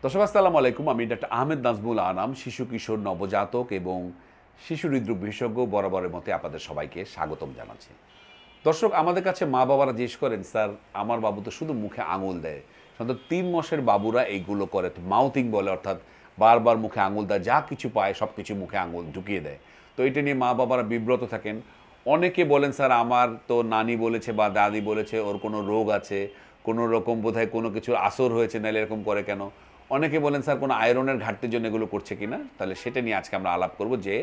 দর্শক আসসালামু আলাইকুম। আমি ডাক্তার আহমেদ নাজমুল আনাম, শিশু কিশোর নবজাতক এবং শিশু হৃদরোগ বিশেষজ্ঞ। বরাবরের মতে আপনাদের সবাইকে স্বাগতম জানাচ্ছি। দর্শক, আমাদের কাছে মা বাবারা জিজ্ঞেস করেন, স্যার আমার বাবু তো শুধু মুখে আঙুল দেয়। সাধারণত 3 মাসের বাবুরা এইগুলো করে, মাউথিং বলে, অর্থাৎ বারবার মুখে আঙুল দেয়, যা কিছু পায় সব কিছু মুখে আঙুল ঢুকিয়ে দেয়। তো এটা নিয়ে মা বাবারা বিব্রত থাকেন। অনেকে বলেন, স্যার আমার তো নানি বলেছে বা দাদি বলেছে ওর কোনো রোগ আছে, কোনো রকম বোধহয় কোনো কিছুর আসর হয়েছে, নাহলে এরকম করে কেন। অনেকে বলেন, স্যার কোনো আয়রনের ঘাটতির জন্য এগুলো করছে কিনা। তাহলে সেটা নিয়ে আজকে আমরা আলাপ করব যে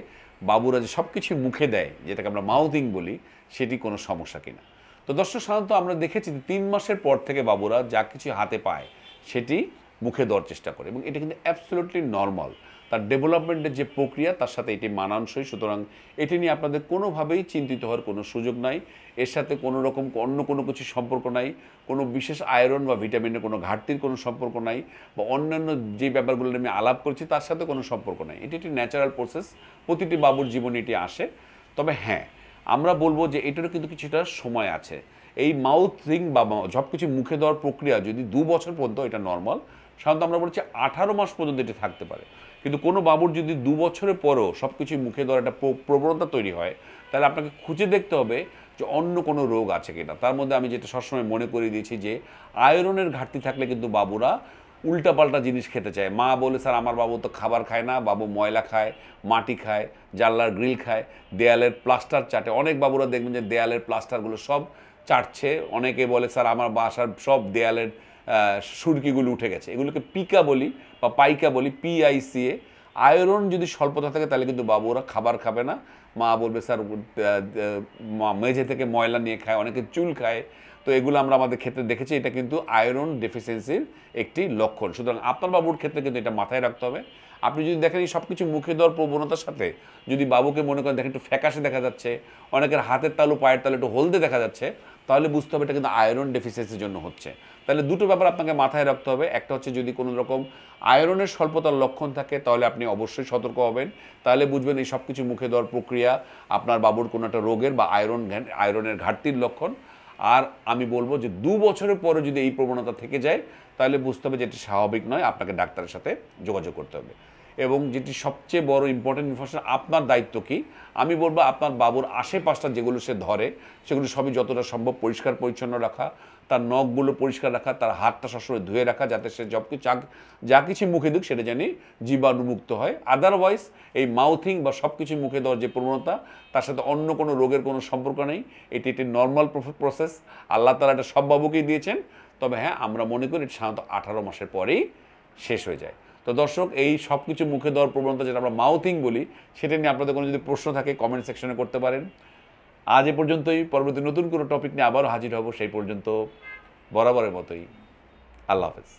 বাবুরা যে সব কিছু মুখে দেয়, যেটাকে আমরা মাউথিং বলি, সেটি কোনো সমস্যা কিনা। তো দর্শক, সাধারণত আমরা দেখেছি যে 3 মাসের পর থেকে বাবুরা যা কিছু হাতে পায় সেটি মুখে দেওয়ার চেষ্টা করে, এবং এটা কিন্তু অ্যাবসলিউটলি নর্মাল। তার ডেভেলপমেন্টের যে প্রক্রিয়া তার সাথে এটি মানানসই। সুতরাং এটি নিয়ে আপনাদের কোনোভাবেই চিন্তিত হওয়ার কোনো সুযোগ নাই। এর সাথে কোনো রকম অন্য কোনো কিছু সম্পর্ক নাই, কোনো বিশেষ আয়রন বা ভিটামিনের কোনো ঘাটতির কোনো সম্পর্ক নাই, বা অন্যান্য যে ব্যাপারগুলো আমি আলাপ করছি তার সাথে কোনো সম্পর্ক নাই। এটি একটি ন্যাচারাল প্রসেস, প্রতিটি বাবুর জীবনে এটি আসে। তবে হ্যাঁ, আমরা বলবো যে এটারও কিন্তু কিছুটা সময় আছে। এই মাউথিং বা সব কিছু মুখে দেওয়ার প্রক্রিয়া যদি 2 বছর পর্যন্ত, এটা নর্মাল। সাধারণত আমরা বলছি 18 মাস পর্যন্ত এটি থাকতে পারে। কিন্তু কোনো বাবুর যদি 2 বছরের পরেও সব কিছুই মুখে দেওয়ার একটা প্রবণতা তৈরি হয়, তাহলে আপনাকে খুঁজে দেখতে হবে যে অন্য কোনো রোগ আছে কিনা। তার মধ্যে আমি যেটা সবসময় মনে করিয়ে দিয়েছি যে আয়রনের ঘাটতি থাকলে কিন্তু বাবুরা উল্টাপাল্টা জিনিস খেতে চায়। মা বলে, স্যার আমার বাবু তো খাবার খায় না, বাবু ময়লা খায়, মাটি খায়, জানলার গ্রিল খায়, দেয়ালের প্লাস্টার চাটে। অনেক বাবুরা দেখবেন যে দেয়ালের প্লাস্টারগুলো সব চাটছে। অনেকে বলে, স্যার আমার বাসার সব দেয়ালের সুরকিগুলো উঠে গেছে। এগুলোকে পিকা বলি বা পাইকা বলি, PICA। আয়রন যদি স্বল্পতা থাকে তাহলে কিন্তু বাবুরা খাবার খাবে না। মা বলবে, স্যার মেঝে থেকে ময়লা নিয়ে খায়, অনেকে চুল খায়। তো এগুলো আমরা আমাদের ক্ষেত্রে দেখেছি, এটা কিন্তু আয়রন ডেফিসিয়েন্সির একটি লক্ষণ। সুতরাং আপনার বাবুর ক্ষেত্রে কিন্তু এটা মাথায় রাখতে হবে। আপনি যদি দেখেন এই সব কিছু মুখে দেওয়ার প্রবণতার সাথে যদি বাবুকে মনে করেন দেখেন একটু ফ্যাকাশে দেখা যাচ্ছে, অনেকের হাতের তালু পায়ের তালু একটু হলদে দেখা যাচ্ছে, তাহলে বুঝতে হবে এটা কিন্তু আয়রন ডেফিসিয়েন্সির জন্য হচ্ছে। তাহলে দুটো ব্যাপার আপনাকে মাথায় রাখতে হবে। একটা হচ্ছে যদি কোনো রকম আয়রনের স্বল্পতার লক্ষণ থাকে তাহলে আপনি অবশ্যই সতর্ক হবেন। তাহলে বুঝবেন এই সব কিছু মুখে দেওয়ার প্রক্রিয়া আপনার বাবুর কোনো একটা রোগের বা আয়রনের ঘাটতির লক্ষণ। আর আমি বলবো যে 2 বছরের পরে যদি এই প্রবণতা থেকে যায় তাহলে বুঝতে হবে যে এটি স্বাভাবিক নয়, আপনাকে ডাক্তারের সাথে যোগাযোগ করতে হবে। এবং যেটি সবচেয়ে বড় ইম্পর্টেন্ট ইনফরমেশন, আপনার দায়িত্ব কি, আমি বলবো আপনার বাবুর আশেপাশটা যেগুলো সে ধরে সেগুলো সবই যতটা সম্ভব পরিষ্কার পরিচ্ছন্ন রাখা, তার নখগুলো পরিষ্কার রাখা, তার হাতটা সবসময় ধুয়ে রাখা, যাতে সে যা কিছু মুখে দিক সেটা জানি জীবাণুমুক্ত হয়। আদারওয়াইজ এই মাউথিং বা সব কিছু মুখে দেওয়ার যে প্রবণতা, তার সাথে অন্য কোনো রোগের কোনো সম্পর্ক নেই। এটি একটি নর্মাল প্রসেস। আল্লাহ তাআলা এটা সব বাবুকেই দিয়েছেন। তবে হ্যাঁ, আমরা মনে করি সাধারণত 18 মাসের পরেই শেষ হয়ে যায়। তো দর্শক, এই সব কিছু মুখে দেওয়ার প্রবণতা যেটা আমরা মাউথিং বলি, সেটা নিয়ে আপনাদের কোনো যদি প্রশ্ন থাকে কমেন্ট সেকশনে করতে পারেন। আজ এ পর্যন্তই। পরবর্তী নতুন কোনো টপিক নিয়ে আবারও হাজির হব। সেই পর্যন্ত বরাবরের মতোই আল্লাহ হাফেজ।